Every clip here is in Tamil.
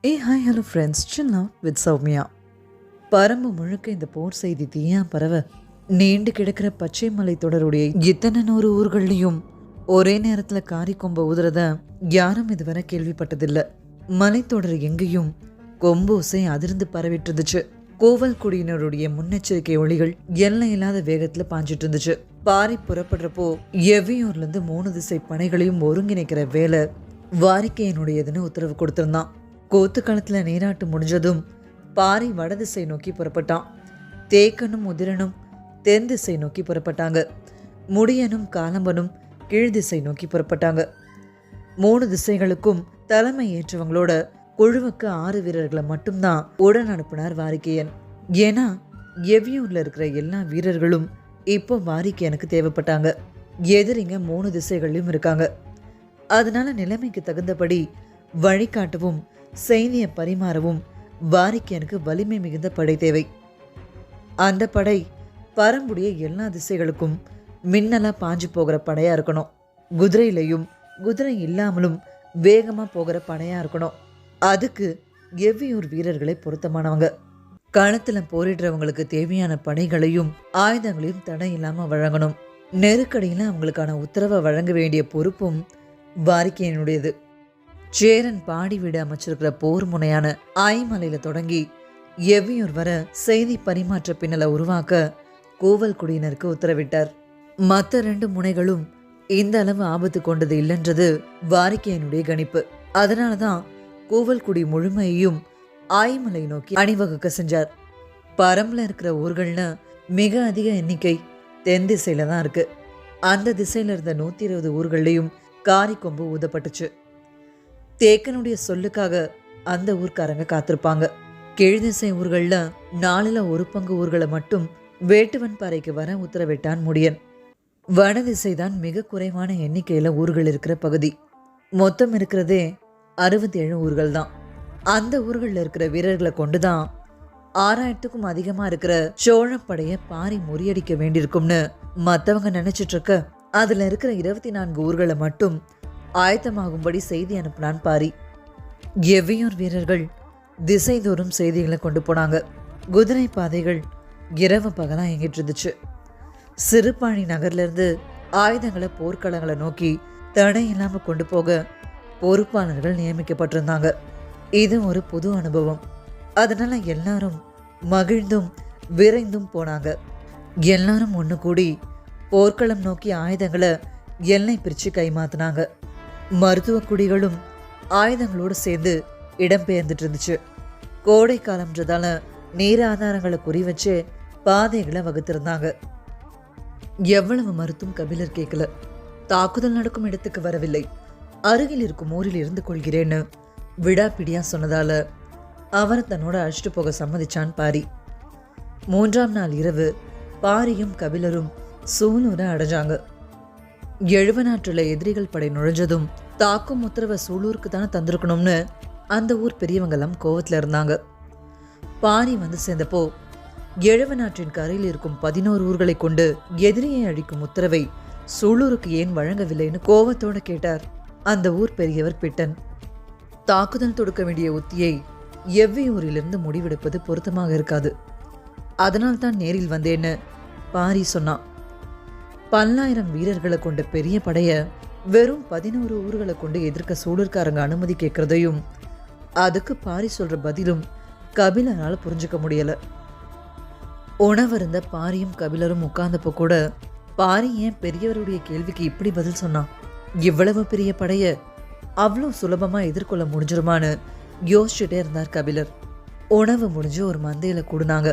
Hi hello friends, chill out with Soumya. பரம்பு முழுக்க இந்த போர் செய்தி தீயா பரவ நீண்டு கிடக்கிற பச்சை மலை தொடருடைய இத்தனை 100 ஊர்கள்லையும் ஒரே நேரத்தில் காரி கொம்ப ஊதுறத யாரும் இதுவரை கேள்விப்பட்டதில்லை. மலைத்தொடர் எங்கேயும் கொம்போசை அதிர்ந்து பரவிட்டு இருந்துச்சு. கோவல் குடியினருடைய முன்னெச்சரிக்கை ஒளிகள் எல்லை இல்லாத வேகத்தில் பாஞ்சிட்டு இருந்துச்சு. பாரி புறப்படுறப்போ எவ்வியூர்லேருந்து 3 திசை பனைகளையும் ஒருங்கிணைக்கிற வேலை வாரிக்கையினுடையதுன்னு உத்தரவு கொடுத்திருந்தான். கோத்து காலத்தில் நீராட்டு முடிஞ்சதும் பாரி வடதிசை நோக்கி புறப்பட்டான். தேக்கனும் உதிரனும் தென் திசை நோக்கி புறப்பட்டாங்க. முடியனும் காலம்பனும் கீழ் திசை நோக்கி புறப்பட்டாங்க. 3 திசைகளுக்கும் தலைமை ஏற்றவங்களோட குழுவுக்கு 6 வீரர்களை மட்டும்தான் உடன் அனுப்பினார் வாரிக்கையன். ஏன்னா எவ்வியூர்ல இருக்கிற எல்லா வீரர்களும் இப்போ வாரிக்கையனுக்கு தேவைப்பட்டாங்க. எதிரிங்க 3 திசைகளிலும் இருக்காங்க. அதனால நிலைமைக்கு தகுந்தபடி வழிகாட்டவும் செய்தியை பரிமாறவும் வாரிக்கையனுக்கு வலிமை மிகுந்த படை தேவை. அந்த படை பரம்புடைய எல்லா திசைகளுக்கும் மின்னலா பாஞ்சு போகிற படையா இருக்கணும். குதிரையிலையும் குதிரை இல்லாமலும் வேகமா போகிற படையா இருக்கணும். அதுக்கு எவ்வியூர் வீரர்களை பொருத்தமானவங்க. களத்துல போரிடுறவங்களுக்கு தேவையான படைகளையும் ஆயுதங்களையும் தடை இல்லாம வழங்கணும். நெருக்கடியில அவங்களுக்கான உத்தரவை வழங்க வேண்டிய பொறுப்பும் வாரிக்கையனுடையது. சேரன் பாடி வீடு அமைச்சிருக்கிற போர் முனையான ஆய்மலையில தொடங்கி எவ்வியூர் வர செய்தி பரிமாற்ற பின்னலை உருவாக்க கோவல் குடியினருக்கு உத்தரவிட்டார். மற்ற 2 முனைகளும் இந்த அளவு ஆபத்து கொண்டது இல்லைன்றது வாரிக்கையனுடைய கணிப்பு. அதனாலதான் கோவல்குடி முழுமையையும் ஆய்மலை நோக்கி அணிவகுக்க செஞ்சார். பரம்புல இருக்கிற ஊர்கள்னு மிக அதிக எண்ணிக்கை தென் திசையில தான் இருக்கு. அந்த திசையில இருந்த 120 ஊர்களையும் காரி கொம்பு ஊதப்பட்டுச்சு. தேக்கனுடைய சொல்லுக்காக அந்த ஊர்க்காரங்க காத்திருப்பாங்க. கீழ்திசை ஊர்கள்ல 4ல் 1 பங்கு ஊர்களை மட்டும் வேட்டுவன் பாறைக்கு வர உத்தரவிட்டான் முடியன். வடதிசை தான் மிக குறைவான எண்ணிக்கையில ஊர்கள் இருக்கிற பகுதி. மொத்தம் இருக்கிறதே 67 ஊர்கள் தான். அந்த ஊர்கள்ல இருக்கிற வீரர்களை கொண்டுதான் 6000க்கும் அதிகமா இருக்கிற சோழப்படைய பாரி முறியடிக்க வேண்டியிருக்கும்னு மற்றவங்க நினைச்சிட்டு இருக்க, அதுல இருக்கிற 24 ஊர்களை மட்டும் ஆயத்தமாகும்படி செய்தி அனுப்பினான் பாரி. எவ்வியூர் வீரர்கள் திசைதோறும் செய்திகளை கொண்டு போனாங்க. குதிரை பாதைகள் இரவு பகலா இயங்கிட்டு இருந்துச்சு. சிறுபாணி நகர்ல இருந்து ஆயுதங்களை போர்க்களங்களை நோக்கி தடை இல்லாம கொண்டு போக பொறுப்பாளர்கள் நியமிக்கப்பட்டிருந்தாங்க. இது ஒரு புது அனுபவம். அதனால எல்லாரும் மகிழ்ந்தும் விரைந்தும் போனாங்க. எல்லாரும் ஒன்று கூடி போர்க்களம் நோக்கி ஆயுதங்களை எல்லை பிரிச்சு கைமாத்தினாங்க. மருத்துவ குடிகளும் ஆயுதங்களோடு சேர்ந்து இடம்பெயர்ந்துட்டு இருந்துச்சு. கோடை காலம்ன்றதால நீர் ஆதாரங்களை குறி வச்சு பாதைகளை வகுத்திருந்தாங்க. எவ்வளவு மருத்துவம் கபிலர் கேட்கல. தாக்குதல் நடக்கும் இடத்துக்கு வரவில்லை, அருகில் இருக்கும் ஊரில் இருந்து கொள்கிறேன்னு விடாப்பிடியா சொன்னதால அவரை தன்னோட அழைச்சிட்டு போக சம்மதிச்சான் பாரி. 3ஆம் நாள் இரவு பாரியும் கபிலரும் சூலூரை அடைஞ்சாங்க. எழுவனாற்றுல எதிரிகள் படை நுழைஞ்சதும் தாக்கும் உத்தரவை சூலூருக்கு தானே தந்திருக்கணும்னு அந்த ஊர் பெரியவங்கெல்லாம் கோவத்துல இருந்தாங்க. பாரி வந்து சேர்ந்தப்போ எழுவனாற்றின் கரையில் இருக்கும் 11 ஊர்களை கொண்டு எதிரியை அழிக்கும் உத்தரவை சூலூருக்கு ஏன் வழங்கவில்லைன்னு கோவத்தோட கேட்டார் அந்த ஊர் பெரியவர் பிட்டன். தாக்குதல் தொடுக்க வேண்டிய உத்தியை எவ்வியூரிலிருந்து முடிவெடுப்பது பொருத்தமாக இருக்காது, அதனால்தான் நேரில் வந்தேன்னு பாரி சொன்னான். 10,000 வீரர்களை கொண்ட பெரிய படைய வெறும் 11 ஊர்களை கொண்டு எதிர்க்க சூழற்காரங்க அனுமதி கேட்கறதையும் அதுக்கு பாரி சொல்ற பதிலும் கபிலரால புரிஞ்சுக்க முடியல. உணவருந்த பாரியும் கபிலரும் உட்கார்ந்தப்போ கூட பாரி ஏன் பெரியவருடைய கேள்விக்கு இப்படி பதில் சொன்னான்? இவ்வளவு பெரிய படைய அவ்வளோ சுலபமா எதிர்கொள்ள முடிஞ்சிருமான்னு யோசிச்சுட்டே இருந்தார் கபிலர். உணவு முடிஞ்சு ஒரு மந்தையில கூடுனாங்க.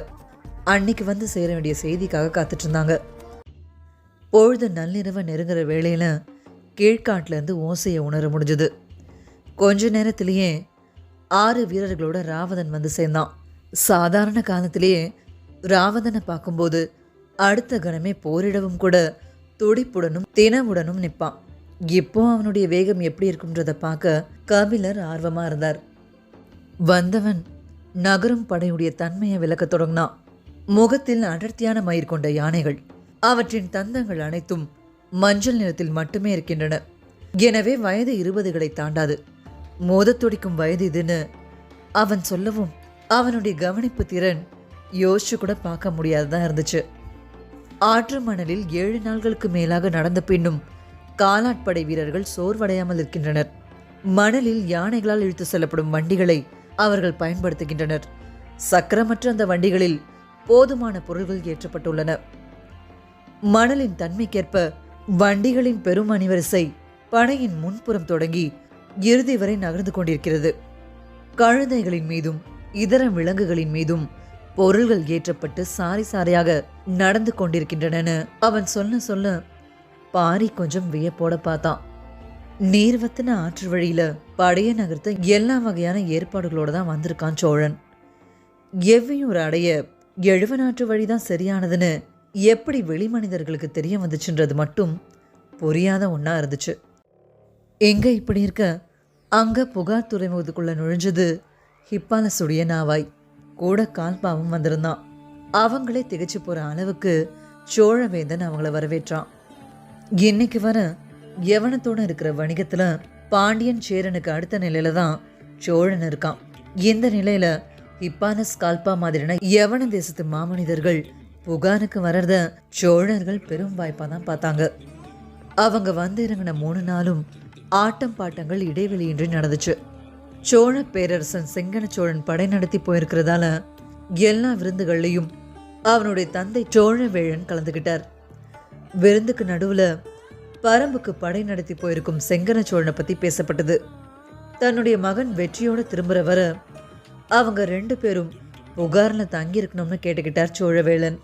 அன்னைக்கு வந்து சேர வேண்டிய செய்திக்காக காத்துட்டு இருந்தாங்க. பொழுது நள்ளிரவை நெருங்குற வேளையில கீழ்காட்டுல இருந்து ஓசையை உணர முடிஞ்சது. கொஞ்ச நேரத்திலேயே 6 வீரர்களோட ராவதன் வந்து சேர்ந்தான். சாதாரண காலத்திலேயே ராவதனை பார்க்கும்போது அடுத்த கணமே போரிடவும் கூட துடிப்புடனும் தினவுடனும் நிற்பான். இப்போ அவனுடைய வேகம் எப்படி இருக்கும்ன்றத பார்க்க கபிலர் ஆர்வமா இருந்தார். வந்தவன் நகரும் படையுடைய தன்மையை விளக்க தொடங்கினான். முகத்தில் அடர்த்தியான மயிர் கொண்ட யானைகள், அவற்றின் தந்தங்கள் அனைத்தும் மஞ்சள் நிறத்தில் மட்டுமே இருக்கின்றன. எனவே வயது 20களை தாண்டாது. மோதத் துடிக்கும் வயது இதுன்னு அவன் சொல்லவும் அவனுடைய கவனிப்பு திறன் யோசிச்சு கூட பார்க்க முடியாததான் இருந்துச்சு. ஆற்று மணலில் 7 நாட்களுக்கு மேலாக நடந்த பின்னும் காலாட்படை வீரர்கள் சோர்வடையாமல் இருக்கின்றனர். மணலில் யானைகளால் இழுத்து செல்லப்படும் வண்டிகளை அவர்கள் பயன்படுத்துகின்றனர். சக்கரமற்ற அந்த வண்டிகளில் போதுமான பொருள்கள் ஏற்றப்பட்டுள்ளன. மணலின் தன்மைக்கேற்ப வண்டிகளின் பெரும் அணிவரிசை படையின் முன்புறம் தொடங்கி இறுதி வரை நகர்ந்து கொண்டிருக்கிறது. கழுதைகளின் மீதும் இதர விலங்குகளின் மீதும் பொருள்கள் ஏற்றப்பட்டு சாரி சாரியாக நடந்து கொண்டிருக்கின்றன. அவன் சொல்ல பாரி கொஞ்சம் வியப்போட பார்த்தான். நீர்வத்தின ஆற்று வழியில படைய நகர்த்த எல்லா வகையான ஏற்பாடுகளோட தான் வந்திருக்கான் சோழன். எவ்வியூர் அடைய 70 நாற்று வழிதான் சரியானதுன்னு எப்படி வெளி மனிதர்களுக்கு தெரிய வந்துச்சுன்றது மட்டும் புரியாத ஒன்றா இருந்துச்சு. எங்க இப்படி இருக்க அங்க புகார் துறைமுகத்துக்குள்ள நுழைஞ்சது ஹிப்பாலஸுடைய நாவாய். கூட கால்பாவும் வந்திருந்தான். அவங்களே திகச்சு போற அளவுக்கு சோழவேந்தன் அவங்கள வரவேற்றான். இன்னைக்கு வர யவனத்தோட இருக்கிற வணிகத்துல பாண்டியன் சேரனுக்கு அடுத்த நிலையில தான் சோழன் இருக்கான். இந்த நிலையில ஹிப்பாலஸ் கால்பா மாதிரியான யவன தேசத்து மாமனிதர்கள் புகாருக்கு வர்றத சோழர்கள் பெரும் வாய்ப்பா தான் பார்த்தாங்க. அவங்க வந்து இறங்கின 3 நாளும் ஆட்டம் பாட்டங்கள் இடைவெளியின்றி நடந்துச்சு. சோழ பேரரசன் செங்கன சோழன் படை நடத்தி போயிருக்கிறதால எல்லா விருந்துகள்லையும் அவனுடைய தந்தை சோழவேழன் கலந்துகிட்டார். விருந்துக்கு நடுவுல பரம்புக்கு படை நடத்தி போயிருக்கும் செங்கன சோழனை பத்தி பேசப்பட்டது. தன்னுடைய மகன் வெற்றியோட திரும்புற வர அவங்க 2 பேரும் புகார்ல தங்கி இருக்கணும்னு கேட்டுக்கிட்டார் சோழவேளன்.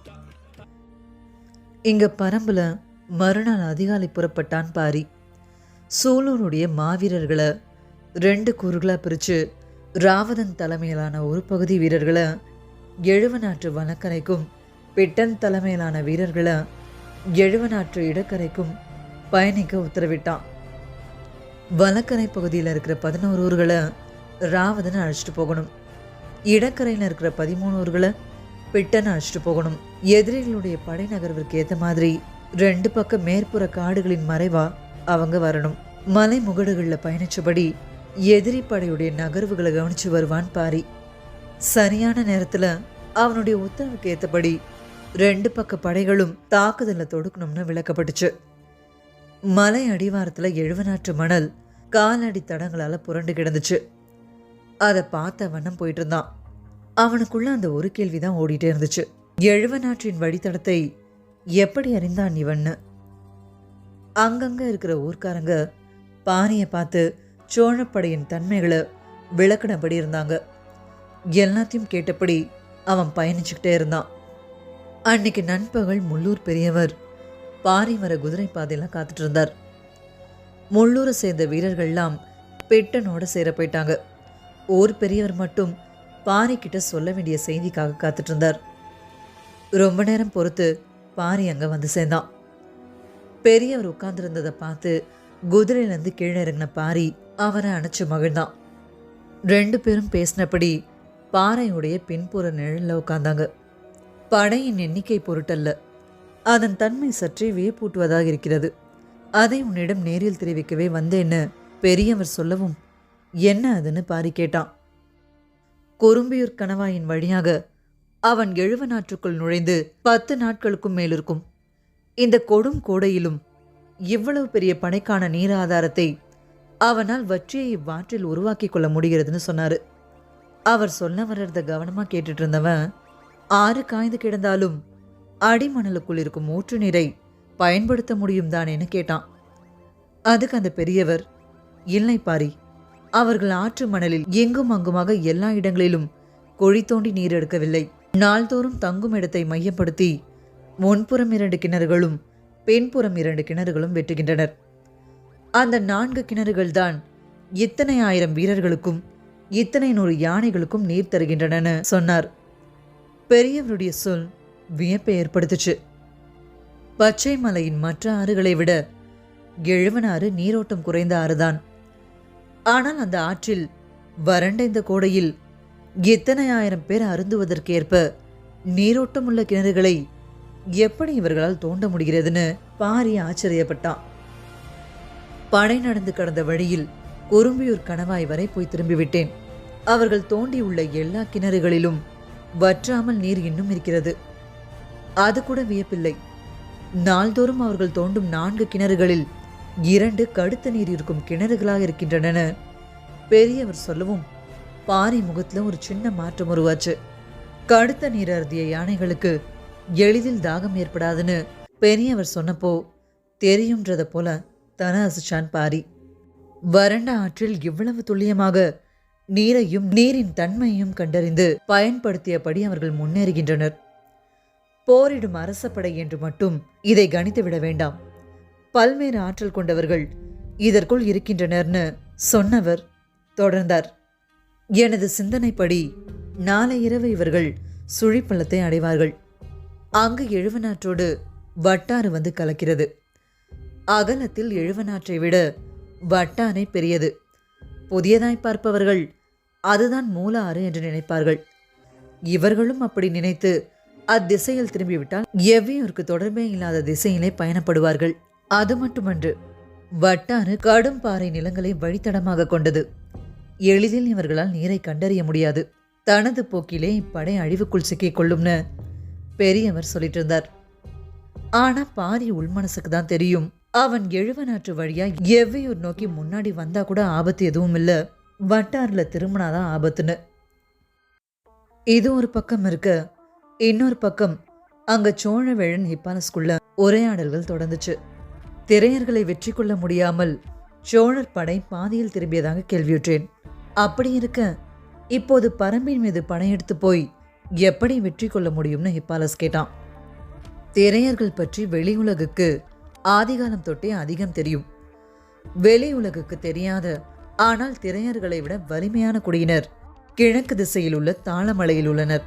இங்க பரம்புல மறுநாள் அதிகாலை புறப்பட்டான் பாரி. சூலூருடைய மாவீரர்களை 2 கூறுகளா பிரிச்சு ராவதன் தலைமையிலான ஒரு பகுதி வீரர்களை எழுவனாற்று வனக்கரைக்கும், பிட்டன் தலைமையிலான வீரர்களை எழுவனாற்று இடக்கரைக்கும் பயணிக்க உத்தரவிட்டான். வனக்கரை பகுதியில் இருக்கிற 11 ஊர்களை ராவதனை அழைச்சிட்டு போகணும். இடக்கரையில் இருக்கிற 13 ஊர்களை பிட்டனை அழைச்சிட்டு போகணும். எதிரிகளுடைய படை நகர்விற்கு ஏற்ற மாதிரி 2 பக்கம் மேற்புற காடுகளின் மறைவா அவங்க வரணும். மலை முகடுகளில் பயணிச்சபடி எதிரி படையுடைய நகர்வுகளை கவனிச்சு வருவான் பாரி. சரியான நேரத்துல அவனுடைய உத்தரவுக்கு ஏற்றபடி 2 பக்க படைகளும் தாக்குதலை தொடுக்கணும்னு விளக்கப்பட்டுச்சு. மலை அடிவாரத்துல 70 நாற்று மணல் காலடி தடங்களால புரண்டு கிடந்துச்சு. அதை பார்த்த வண்ணம் போயிட்டு இருந்தான். அவனுக்குள்ள அந்த ஒரு கேள்விதான் ஓடிட்டே இருந்துச்சு. 70 நாற்றின் வழித்தடத்தை எப்படி அறிந்தான் இவன்னு? அங்கங்க இருக்கிற ஊர்க்காரங்க பாரியை பார்த்து சோழப்படையின் தன்மைகளை விளக்கினபடி இருந்தாங்க. எல்லாத்தையும் கேட்டபடி அவன் பயணிச்சுக்கிட்டே இருந்தான். அன்னைக்கு நண்பகல் முள்ளூர் பெரியவர் பாரி வர குதிரை பாதையெல்லாம் காத்துட்டு இருந்தார். முள்ளூரை சேர்ந்த வீரர்கள்லாம் பெட்டனோட சேர போயிட்டாங்க. ஊர் பெரியவர் மட்டும் பாரி கிட்ட சொல்ல வேண்டிய செய்திக்காக காத்துட்டு இருந்தார். ரொம்ப நேரம் பொறுத்து பாரி அங்க வந்து சேர்ந்தான். பெரியவர் உட்கார்ந்துருந்ததை பார்த்து குதிரையிலேருந்து கீழே இறங்கின பாரி அவரை அணைச்சு மகிழ்ந்தான். 2 பேரும் பேசினபடி பாறையுடைய பின்புற நிழல்ல உட்கார்ந்தாங்க. படையின் எண்ணிக்கை பொருட்டல்ல, அதன் தன்மை சற்றே வியப்பூட்டுவதாக இருக்கிறது. அதை உன்னிடம் நேரில் தெரிவிக்கவே வந்தேன்னு பெரியவர் சொல்லவும், என்ன அதுன்னு பாரி கேட்டான். குறும்பியூர் கணவாயின் வழியாக அவன் 70 நாற்றுக்குள் நுழைந்து 10 நாட்களுக்கும் மேலிருக்கும். இந்த கொடும் கோடையிலும் இவ்வளவு பெரிய படைக்கான நீர் ஆதாரத்தை அவனால் வற்றியை இவ்வாற்றில் உருவாக்கி கொள்ள முடிகிறதுன்னு சொன்னாரு. அவர் சொல்ல வர்றத கவனமா கேட்டுட்டு இருந்தவன், ஆறு காய்ந்து கிடந்தாலும் அடிமணலுக்குள் இருக்கும் ஊற்று நீரை பயன்படுத்த முடியும் தானேன்னு கேட்டான். அதுக்கு அந்த பெரியவர், இல்லை பாரி, அவர்கள் ஆற்று மணலில் எங்கும் அங்குமாக எல்லா இடங்களிலும் குழி தோண்டி நீர் எடுக்கவில்லை. நாள்தோறும் தங்கும் இடத்தை மையப்படுத்தி முன்புறம் 2 கிணறுகளும் பின்புறம் 2 கிணறுகளும் வெட்டுகின்றனர். அந்த 4 கிணறுகள் தான் இத்தனை 1000 வீரர்களுக்கும் இத்தனை 100 யானைகளுக்கும் நீர் தருகின்றன சொன்னார். பெரியவருடைய சொல் வியப்பை ஏற்படுத்துச்சு. பச்சை மலையின் மற்ற ஆறுகளை விட எழுவனாறு நீரோட்டம் குறைந்த ஆறுதான். ஆனால் அந்த ஆற்றில் வறண்ட இந்த கோடையில் எத்தனை 1000 பேர் அருந்துவதற்கேற்ப நீரோட்டம் உள்ள கிணறுகளை எப்படி இவர்களால் தோண்ட முடிகிறதுன்னு பாரி ஆச்சரியப்பட்டான். படை நடந்து கடந்த வழியில் குறும்பியூர் கணவாய் வரை போய் திரும்பிவிட்டேன். அவர்கள் தோண்டியுள்ள எல்லா கிணறுகளிலும் வற்றாமல் நீர் இன்னும் இருக்கிறது. அது கூட வியப்பில்லை. நாள்தோறும் அவர்கள் தோண்டும் 4 கிணறுகளில் 2 கடுத்த நீர் இருக்கும் கிணறுகளாக இருக்கின்றன பெரியவர் சொல்லவும் பாரி முகத்துல ஒரு சின்ன மாற்றம் உருவாச்சு. கடுத்த நீர் அருந்திய யானைகளுக்கு எளிதில் தாகம் ஏற்படாதுன்னு பெரியவர் சொன்னப்போ தெரியும்ன்றத போல தன அசிச்சான் பாரி. வறண்ட ஆற்றில் இவ்வளவு துல்லியமாக நீரையும் நீரின் தன்மையையும் கண்டறிந்து பயன்படுத்தியபடி அவர்கள் முன்னேறுகின்றனர். போரிடும் அரசப்படை என்று மட்டும் இதை கணித்து விட வேண்டாம். பல்வேறு ஆற்றல் கொண்டவர்கள் இதற்குள் இருக்கின்றனர்னு சொன்னவர் தொடர்ந்தார். எனது சிந்தனைப்படி நாளை இரவு இவர்கள் சுழிப்பள்ளத்தை அடைவார்கள். அங்கு எழுவனாற்றோடு வட்டாறு வந்து கலக்கிறது. அகலத்தில் எழுவனாற்றை விட வட்டாரை பெரியது. புதியதாய் பார்ப்பவர்கள் அதுதான் மூல ஆறு என்று நினைப்பார்கள். இவர்களும் அப்படி நினைத்து அத்திசையில் திரும்பிவிட்டால் எவ்வியூருக்கு தொடர்பே இல்லாத திசையிலே பயணப்படுவார்கள். அது மட்டுமன்று, வட்டாறு கடும் பாறை நிலங்களை வழித்தடமாக கொண்டது. எளிதில் இவர்களால் நீரை கண்டறிய முடியாது. தனது போக்கிலே இப்படை அழிவுக்குள் சிக்கிக் கொள்ளும்னு பெரியவர் சொல்லிட்டு இருந்தார். ஆனா பாரி உள்மனசுக்கு தான் தெரியும், அவன் எழுவனாற்று வழியா எவ்வியூர் நோக்கி முன்னாடி வந்தா கூட ஆபத்து எதுவும் இல்ல, வட்டாறுல திரும்பினாதான் ஆபத்துன்னு. இது ஒரு பக்கம் இருக்க, இன்னொரு பக்கம் அங்க சோழவேழன் ஹிப்பாலஸ்குள்ள உரையாடல்கள் தொடர்ந்துச்சு. திரையர்களை வெற்றி கொள்ள முடியாமல் சோழர் படை பாதியில் திரும்பியதாக கேள்வியுற்றேன். அப்படி இருக்க இப்போது பரம்பின் மீது படையெடுத்து போய் எப்படி வெற்றி கொள்ள முடியும்னு ஹிப்பாலஸ் கேட்டான். திரையர்கள் பற்றி வெளி உலகுக்கு ஆதிகாலம் தொட்டே அதிகம் தெரியும். வெளி உலகுக்கு தெரியாத ஆனால் திரையர்களை விட வலிமையான குடியினர் கிழக்கு திசையில் உள்ள தாளமலையில் உள்ளனர்.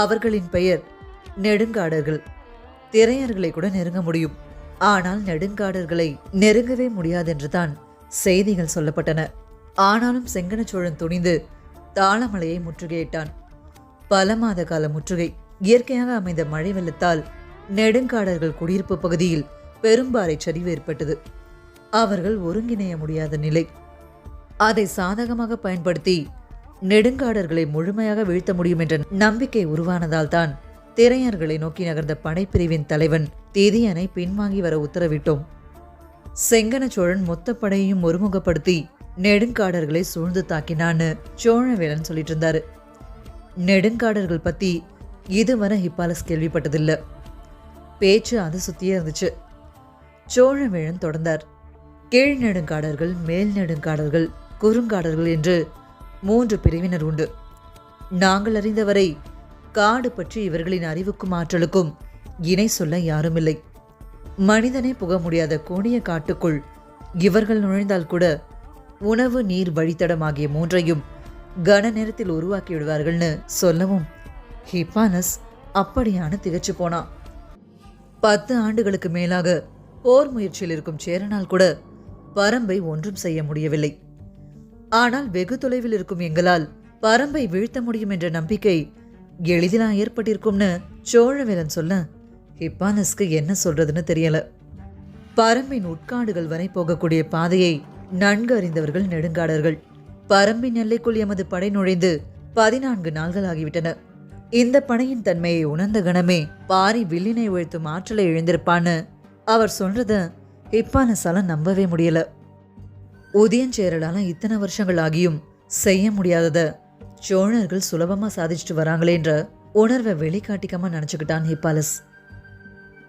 அவர்களின் பெயர் நெடுங்காடர்கள். திரையர்களை கூட நெருங்க முடியும், ஆனால் நெடுங்காடர்களை நெருங்கவே முடியாதென்றுதான் செய்திகள் சொல்லப்பட்டன. ஆனாலும் செங்கன சோழன் துணிந்து தாளமலையை முற்றுகையிட்டான். பல மாத கால முற்றுகை. இயற்கையாக அமைந்த மழை வெள்ளத்தால் நெடுங்காடர்கள் குடியிருப்பு பகுதியில் பெரும்பாறை சரிவு ஏற்பட்டது. அவர்கள் ஒருங்கிணைய முடியாத நிலை. அதை சாதகமாக பயன்படுத்தி நெடுங்காடர்களை முழுமையாக வீழ்த்த முடியும் என்ற நம்பிக்கை உருவானதால் தான் திரையர்களை நோக்கி நகர்ந்த படைப்பிரிவின் தலைவன் திதியனை பின்வாங்கி வர உத்தரவிட்டோம். செங்கன சோழன் மொத்த படையையும் ஒருமுகப்படுத்தி நெடுங்காடர்களை சூழ்ந்து தாக்கினான்னு சோழவேலன் சொல்லிட்டு இருந்தாரு. நெடுங்காடர்கள் பத்தி இதுவரை ஹிப்பாலஸ் கேள்விப்பட்டதில்லை. பேச்சு அது சுத்தியே இருந்துச்சு. சோழவேழன் தொடர்ந்தார். கீழ் நெடுங்காடர்கள், மேல் நெடுங்காடர்கள், குறுங்காடர்கள் என்று 3 பிரிவினர் உண்டு. நாங்கள் அறிந்தவரை காடு பற்றி இவர்களின் அறிவுக்கும் ஆற்றலுக்கும் இணை சொல்ல யாருமில்லை. மனிதனே புக முடியாத கொடிய காட்டுக்குள் இவர்கள் நுழைந்தால் கூட உணவு, நீர், வழித்தடம் ஆகிய 3ஐயும் கன நேரத்தில் உருவாக்கி விடுவார்கள்னு சொல்லவும் ஹிப்பாலஸ் அப்படியான திகச்சு போனான். 10 ஆண்டுகளுக்கு மேலாக போர் முயற்சியில் இருக்கும் சேரனால் கூட பரம்பை ஒன்றும் செய்ய முடியவில்லை. ஆனால் வெகு தொலைவில் இருக்கும் எங்களால் பரம்பை வீழ்த்த முடியும் என்ற நம்பிக்கை எளிதிலா ஏற்பட்டிருக்கும்னு சோழவேலன் சொல்ல ஹிப்பாலஸ்க்கு என்ன சொல்றதுன்னு தெரியல. பரம்பின் உட்காடுகள் வரை போகக்கூடிய பாதையை நன்கு அறிந்தவர்கள் நெடுங்காடர்கள். பரம்பின் எல்லைக்குள் எமது படை நுழைந்து 14 நாள்கள் ஆகிவிட்டன. இந்த படையின் தன்மையை உணர்ந்த கணமே பாரி வில்லினை உழைத்தும் ஆற்றலை இழந்திருப்பான்னு அவர் சொல்றத ஹிப்பாலஸால நம்பவே முடியல. உதயஞ்சேரலால இத்தனை வருஷங்கள் ஆகியும் செய்ய முடியாதத சோழர்கள் சுலபமா சாதிச்சுட்டு வராங்களேன்ற உணர்வை வெளிக்காட்டிக்காம நினைச்சுக்கிட்டான் ஹிப்பாலஸ்.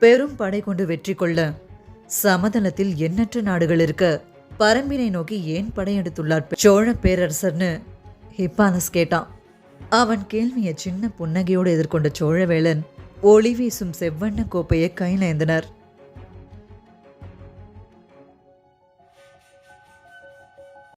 பெரும் படை கொண்டு வெற்றி கொள்ள சமதளத்தில் எண்ணற்ற நாடுகள் இருக்க பரம்பினை நோக்கி ஏன் படையெடுத்துள்ளார் சோழ பேரரசர்னு ஹிப்பாலஸ் கேட்டான். அவன் கேள்வியை சின்ன புன்னகையோடு எதிர்கொண்ட சோழவேளன் ஒளி வீசும் செவ்வண்ண கோப்பையை கையில் ஏந்தினார்.